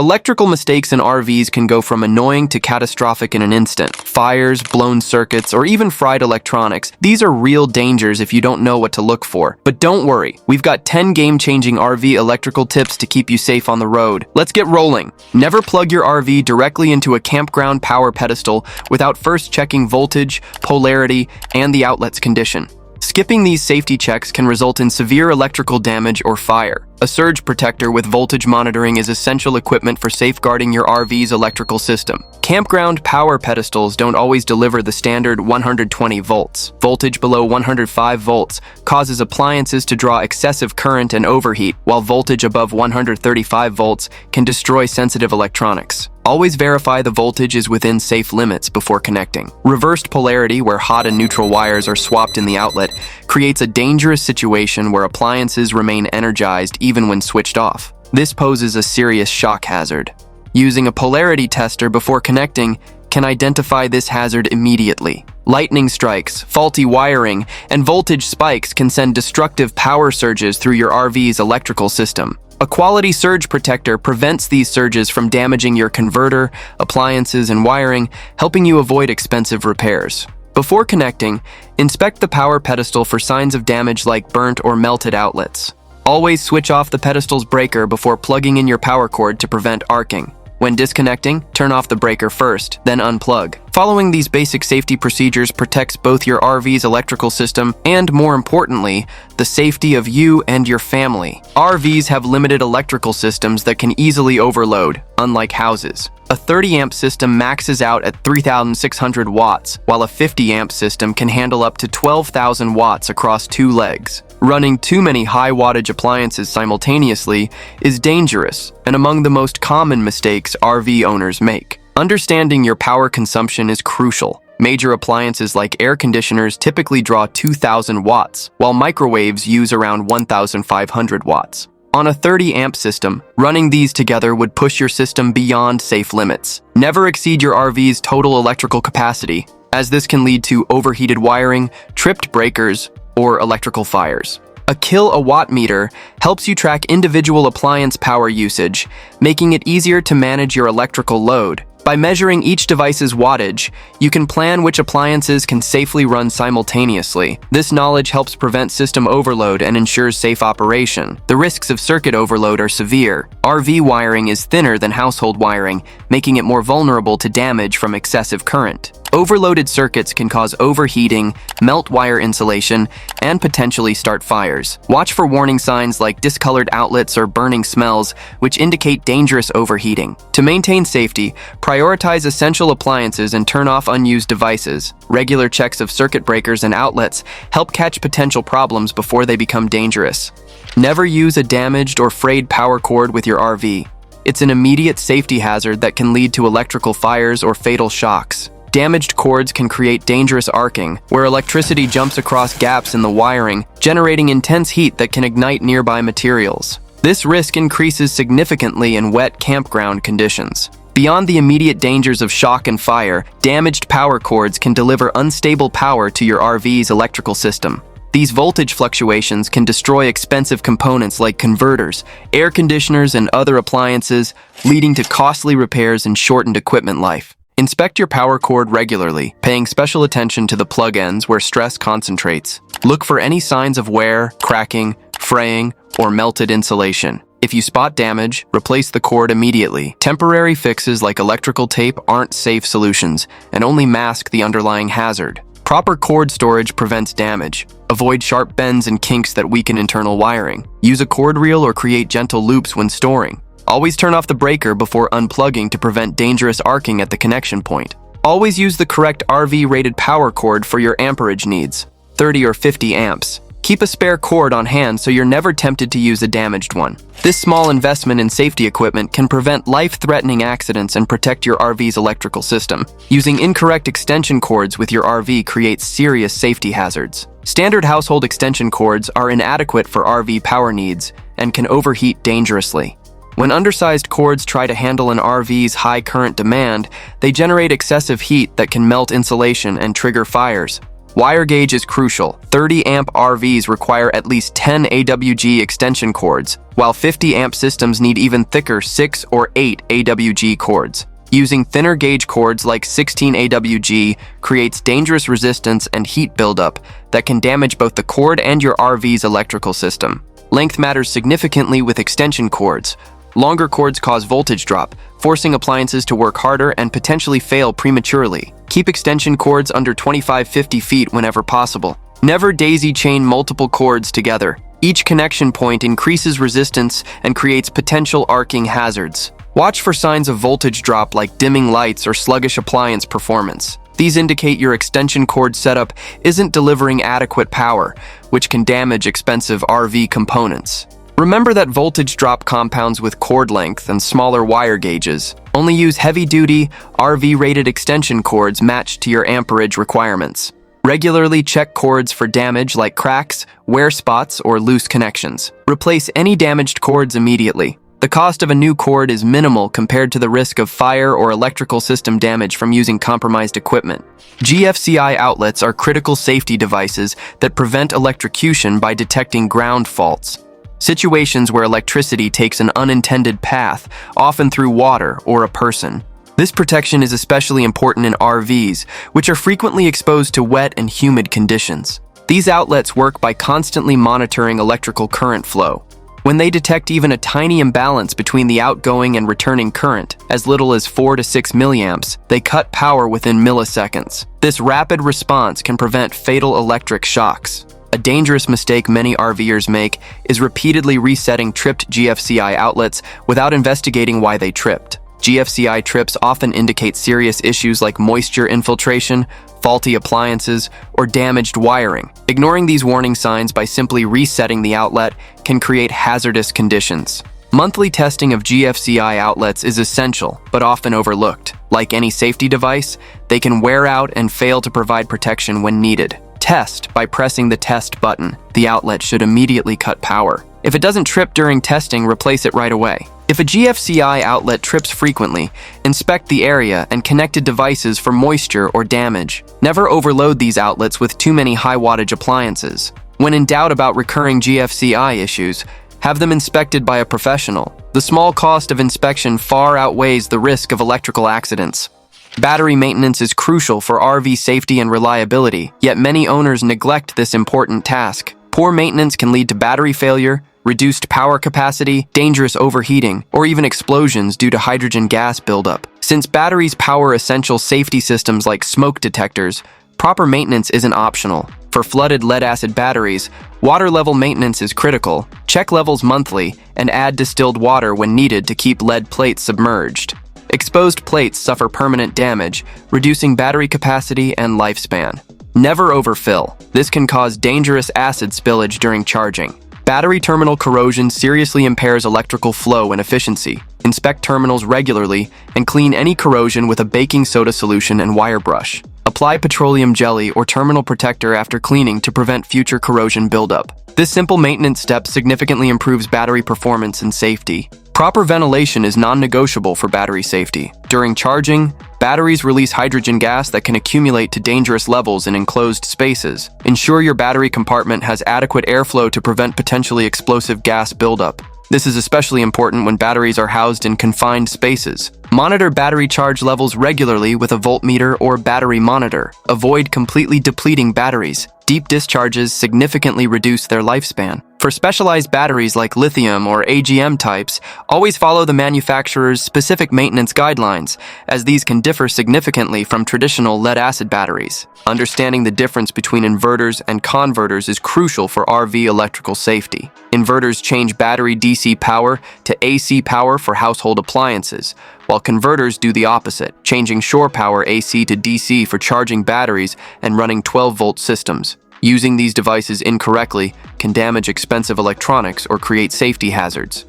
Electrical mistakes in RVs can go from annoying to catastrophic in an instant. Fires, blown circuits, or even fried electronics. These are real dangers if you don't know what to look for. But don't worry, we've got 10 game-changing RV electrical tips to keep you safe on the road. Let's get rolling. Never plug your RV directly into a campground power pedestal without first checking voltage, polarity, and the outlet's condition. Skipping these safety checks can result in severe electrical damage or fire. A surge protector with voltage monitoring is essential equipment for safeguarding your RV's electrical system. Campground power pedestals don't always deliver the standard 120 volts. Voltage below 105 volts causes appliances to draw excessive current and overheat, while voltage above 135 volts can destroy sensitive electronics. Always verify the voltage is within safe limits before connecting. Reversed polarity, where hot and neutral wires are swapped in the outlet, creates a dangerous situation where appliances remain energized even when switched off. This poses a serious shock hazard. Using a polarity tester before connecting can identify this hazard immediately. Lightning strikes, faulty wiring, and voltage spikes can send destructive power surges through your RV's electrical system. A quality surge protector prevents these surges from damaging your converter, appliances, and wiring, helping you avoid expensive repairs. Before connecting, inspect the power pedestal for signs of damage like burnt or melted outlets. Always switch off the pedestal's breaker before plugging in your power cord to prevent arcing. When disconnecting, turn off the breaker first, then unplug. Following these basic safety procedures protects both your RV's electrical system and, more importantly, the safety of you and your family. RVs have limited electrical systems that can easily overload, unlike houses. A 30-amp system maxes out at 3,600 watts, while a 50-amp system can handle up to 12,000 watts across 2 legs. Running too many high-wattage appliances simultaneously is dangerous and among the most common mistakes RV owners make. Understanding your power consumption is crucial. Major appliances like air conditioners typically draw 2,000 watts, while microwaves use around 1,500 watts. On a 30-amp system, running these together would push your system beyond safe limits. Never exceed your RV's total electrical capacity, as this can lead to overheated wiring, tripped breakers, or electrical fires. A kilowatt meter helps you track individual appliance power usage, making it easier to manage your electrical load. By measuring each device's wattage, you can plan which appliances can safely run simultaneously. This knowledge helps prevent system overload and ensures safe operation. The risks of circuit overload are severe. RV wiring is thinner than household wiring, making it more vulnerable to damage from excessive current. Overloaded circuits can cause overheating, melt wire insulation, and potentially start fires. Watch for warning signs like discolored outlets or burning smells, which indicate dangerous overheating. To maintain safety, prioritize essential appliances and turn off unused devices. Regular checks of circuit breakers and outlets help catch potential problems before they become dangerous. Never use a damaged or frayed power cord with your RV. It's an immediate safety hazard that can lead to electrical fires or fatal shocks. Damaged cords can create dangerous arcing, where electricity jumps across gaps in the wiring, generating intense heat that can ignite nearby materials. This risk increases significantly in wet campground conditions. Beyond the immediate dangers of shock and fire, damaged power cords can deliver unstable power to your RV's electrical system. These voltage fluctuations can destroy expensive components like converters, air conditioners, and other appliances, leading to costly repairs and shortened equipment life. Inspect your power cord regularly, paying special attention to the plug ends where stress concentrates. Look for any signs of wear, cracking, fraying, or melted insulation. If you spot damage, replace the cord immediately. Temporary fixes like electrical tape aren't safe solutions and only mask the underlying hazard. Proper cord storage prevents damage. Avoid sharp bends and kinks that weaken internal wiring. Use a cord reel or create gentle loops when storing. Always turn off the breaker before unplugging to prevent dangerous arcing at the connection point. Always use the correct RV-rated power cord for your amperage needs, 30 or 50 amps. Keep a spare cord on hand so you're never tempted to use a damaged one. This small investment in safety equipment can prevent life-threatening accidents and protect your RV's electrical system. Using incorrect extension cords with your RV creates serious safety hazards. Standard household extension cords are inadequate for RV power needs and can overheat dangerously. When undersized cords try to handle an RV's high current demand, they generate excessive heat that can melt insulation and trigger fires. Wire gauge is crucial. 30 amp RVs require at least 10 AWG extension cords, while 50 amp systems need even thicker 6 or 8 AWG cords. Using thinner gauge cords like 16 AWG creates dangerous resistance and heat buildup that can damage both the cord and your RV's electrical system. Length matters significantly with extension cords. Longer cords cause voltage drop, forcing appliances to work harder and potentially fail prematurely. Keep extension cords under 25-50 feet whenever possible. Never daisy chain multiple cords together. Each connection point increases resistance and creates potential arcing hazards. Watch for signs of voltage drop like dimming lights or sluggish appliance performance. These indicate your extension cord setup isn't delivering adequate power, which can damage expensive RV components. Remember that voltage drop compounds with cord length and smaller wire gauges. Only use heavy-duty, RV-rated extension cords matched to your amperage requirements. Regularly check cords for damage like cracks, wear spots, or loose connections. Replace any damaged cords immediately. The cost of a new cord is minimal compared to the risk of fire or electrical system damage from using compromised equipment. GFCI outlets are critical safety devices that prevent electrocution by detecting ground faults. Situations where electricity takes an unintended path, often through water or a person. This protection is especially important in RVs, which are frequently exposed to wet and humid conditions. These outlets work by constantly monitoring electrical current flow. When they detect even a tiny imbalance between the outgoing and returning current, as little as 4 to 6 milliamps, they cut power within milliseconds. This rapid response can prevent fatal electric shocks. A dangerous mistake many RVers make is repeatedly resetting tripped GFCI outlets without investigating why they tripped. GFCI trips often indicate serious issues like moisture infiltration, faulty appliances, or damaged wiring. Ignoring these warning signs by simply resetting the outlet can create hazardous conditions. Monthly testing of GFCI outlets is essential, but often overlooked. Like any safety device, they can wear out and fail to provide protection when needed. Test by pressing the test button. The outlet should immediately cut power. If it doesn't trip during testing, replace it right away. If a GFCI outlet trips frequently, inspect the area and connected devices for moisture or damage. Never overload these outlets with too many high-wattage appliances. When in doubt about recurring GFCI issues, have them inspected by a professional. The small cost of inspection far outweighs the risk of electrical accidents. Battery maintenance is crucial for RV safety and reliability, yet many owners neglect this important task. Poor maintenance can lead to battery failure, reduced power capacity, dangerous overheating, or even explosions due to hydrogen gas buildup. Since batteries power essential safety systems like smoke detectors, proper maintenance isn't optional. For flooded lead-acid batteries, water-level maintenance is critical. Check levels monthly and add distilled water when needed to keep lead plates submerged. Exposed plates suffer permanent damage, reducing battery capacity and lifespan. Never overfill. This can cause dangerous acid spillage during charging. Battery terminal corrosion seriously impairs electrical flow and efficiency. Inspect terminals regularly and clean any corrosion with a baking soda solution and wire brush. Apply petroleum jelly or terminal protector after cleaning to prevent future corrosion buildup. This simple maintenance step significantly improves battery performance and safety. Proper ventilation is non-negotiable for battery safety. During charging, batteries release hydrogen gas that can accumulate to dangerous levels in enclosed spaces. Ensure your battery compartment has adequate airflow to prevent potentially explosive gas buildup. This is especially important when batteries are housed in confined spaces. Monitor battery charge levels regularly with a voltmeter or battery monitor. Avoid completely depleting batteries. Deep discharges significantly reduce their lifespan. For specialized batteries like lithium or AGM types, always follow the manufacturer's specific maintenance guidelines, as these can differ significantly from traditional lead-acid batteries. Understanding the difference between inverters and converters is crucial for RV electrical safety. Inverters change battery DC power to AC power for household appliances, while converters do the opposite, changing shore power AC to DC for charging batteries and running 12-volt systems. Using these devices incorrectly can damage expensive electronics or create safety hazards.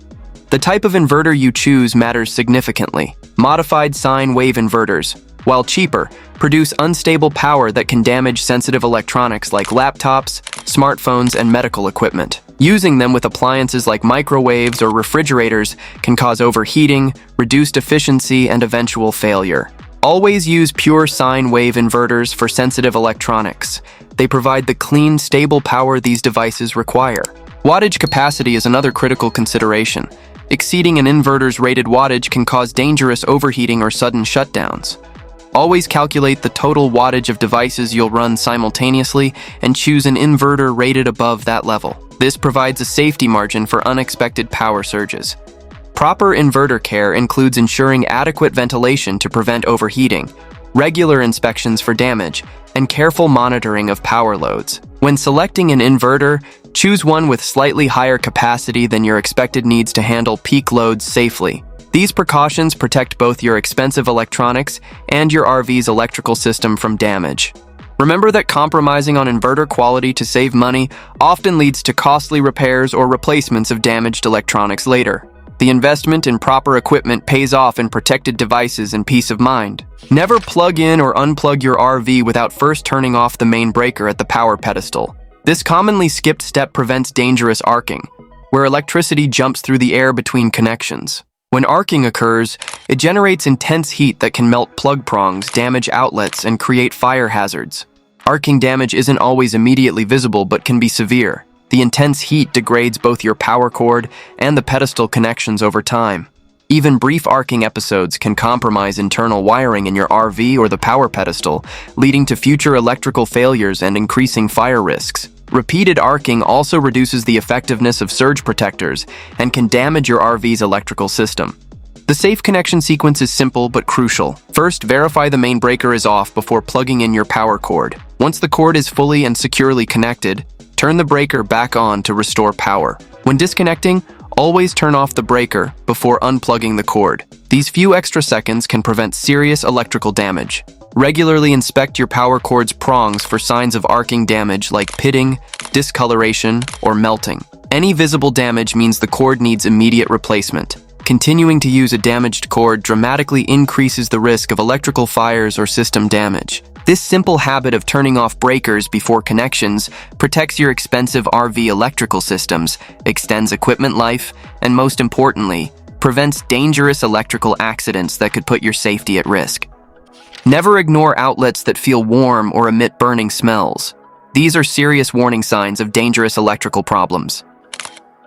The type of inverter you choose matters significantly. Modified sine wave inverters, while cheaper, produce unstable power that can damage sensitive electronics like laptops, smartphones, and medical equipment. Using them with appliances like microwaves or refrigerators can cause overheating, reduced efficiency, and eventual failure. Always use pure sine wave inverters for sensitive electronics. They provide the clean, stable power these devices require. Wattage capacity is another critical consideration. Exceeding an inverter's rated wattage can cause dangerous overheating or sudden shutdowns. Always calculate the total wattage of devices you'll run simultaneously and choose an inverter rated above that level. This provides a safety margin for unexpected power surges. Proper inverter care includes ensuring adequate ventilation to prevent overheating, regular inspections for damage, and careful monitoring of power loads. When selecting an inverter, choose one with slightly higher capacity than your expected needs to handle peak loads safely. These precautions protect both your expensive electronics and your RV's electrical system from damage. Remember that compromising on inverter quality to save money often leads to costly repairs or replacements of damaged electronics later. The investment in proper equipment pays off in protected devices and peace of mind. Never plug in or unplug your RV without first turning off the main breaker at the power pedestal. This commonly skipped step prevents dangerous arcing, where electricity jumps through the air between connections. When arcing occurs, it generates intense heat that can melt plug prongs, damage outlets, and create fire hazards. Arcing damage isn't always immediately visible but can be severe. The intense heat degrades both your power cord and the pedestal connections over time. Even brief arcing episodes can compromise internal wiring in your RV or the power pedestal, leading to future electrical failures and increasing fire risks. Repeated arcing also reduces the effectiveness of surge protectors and can damage your RV's electrical system. The safe connection sequence is simple but crucial. First, verify the main breaker is off before plugging in your power cord. Once the cord is fully and securely connected, turn the breaker back on to restore power. When disconnecting, always turn off the breaker before unplugging the cord. These few extra seconds can prevent serious electrical damage. Regularly inspect your power cord's prongs for signs of arcing damage like pitting, discoloration, or melting. Any visible damage means the cord needs immediate replacement. Continuing to use a damaged cord dramatically increases the risk of electrical fires or system damage. This simple habit of turning off breakers before connections protects your expensive RV electrical systems, extends equipment life, and most importantly, prevents dangerous electrical accidents that could put your safety at risk. Never ignore outlets that feel warm or emit burning smells. These are serious warning signs of dangerous electrical problems.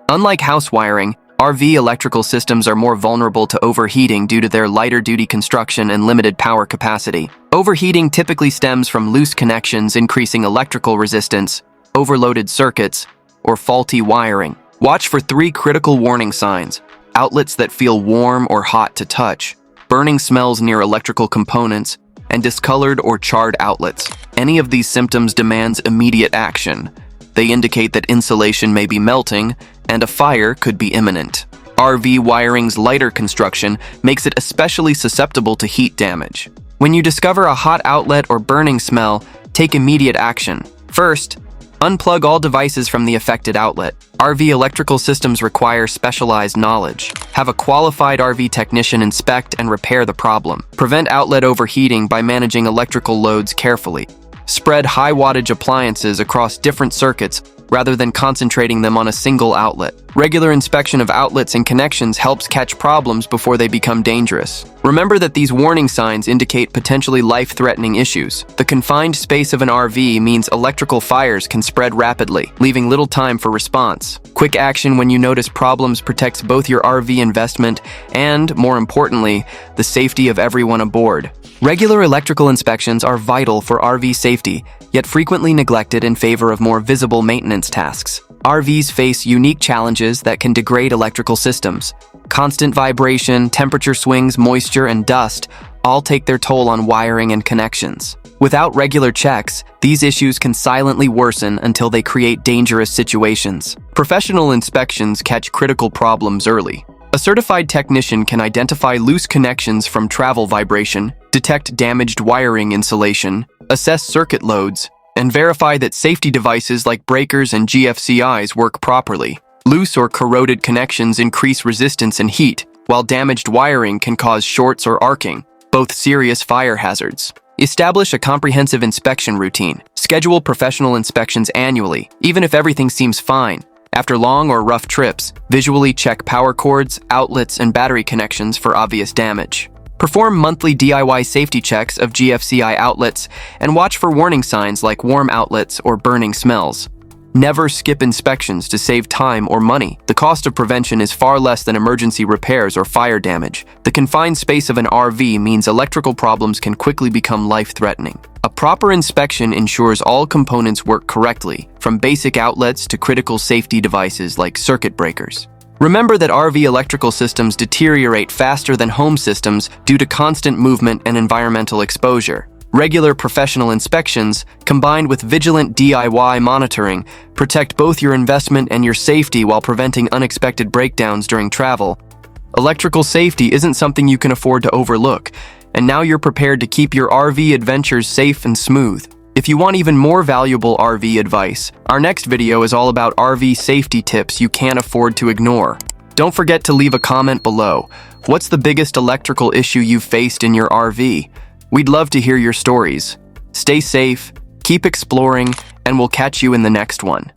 Unlike house wiring, RV electrical systems are more vulnerable to overheating due to their lighter-duty construction and limited power capacity. Overheating typically stems from loose connections, increasing electrical resistance, overloaded circuits, or faulty wiring. Watch for 3 critical warning signs: outlets that feel warm or hot to touch, burning smells near electrical components, and discolored or charred outlets. Any of these symptoms demands immediate action. They indicate that insulation may be melting and a fire could be imminent. RV wiring's lighter construction makes it especially susceptible to heat damage. When you discover a hot outlet or burning smell, take immediate action. First, unplug all devices from the affected outlet. RV electrical systems require specialized knowledge. Have a qualified RV technician inspect and repair the problem. Prevent outlet overheating by managing electrical loads carefully. Spread high-wattage appliances across different circuits rather than concentrating them on a single outlet. Regular inspection of outlets and connections helps catch problems before they become dangerous. Remember that these warning signs indicate potentially life-threatening issues. The confined space of an RV means electrical fires can spread rapidly, leaving little time for response. Quick action when you notice problems protects both your RV investment and, more importantly, the safety of everyone aboard. Regular electrical inspections are vital for RV safety, yet frequently neglected in favor of more visible maintenance tasks. RVs face unique challenges that can degrade electrical systems. Constant vibration, temperature swings, moisture, and dust all take their toll on wiring and connections. Without regular checks, these issues can silently worsen until they create dangerous situations. Professional inspections catch critical problems early. A certified technician can identify loose connections from travel vibration, detect damaged wiring insulation, assess circuit loads, and verify that safety devices like breakers and GFCIs work properly. Loose or corroded connections increase resistance and heat, while damaged wiring can cause shorts or arcing, both serious fire hazards. Establish a comprehensive inspection routine. Schedule professional inspections annually, even if everything seems fine. After long or rough trips, visually check power cords, outlets, and battery connections for obvious damage. Perform monthly DIY safety checks of GFCI outlets and watch for warning signs like warm outlets or burning smells. Never skip inspections to save time or money. The cost of prevention is far less than emergency repairs or fire damage. The confined space of an RV means electrical problems can quickly become life-threatening. A proper inspection ensures all components work correctly, from basic outlets to critical safety devices like circuit breakers. Remember that RV electrical systems deteriorate faster than home systems due to constant movement and environmental exposure. Regular professional inspections, combined with vigilant DIY monitoring, protect both your investment and your safety while preventing unexpected breakdowns during travel. Electrical safety isn't something you can afford to overlook, and now you're prepared to keep your RV adventures safe and smooth. If you want even more valuable RV advice, our next video is all about RV safety tips you can't afford to ignore. Don't forget to leave a comment below. What's the biggest electrical issue you've faced in your RV? We'd love to hear your stories. Stay safe, keep exploring, and we'll catch you in the next one.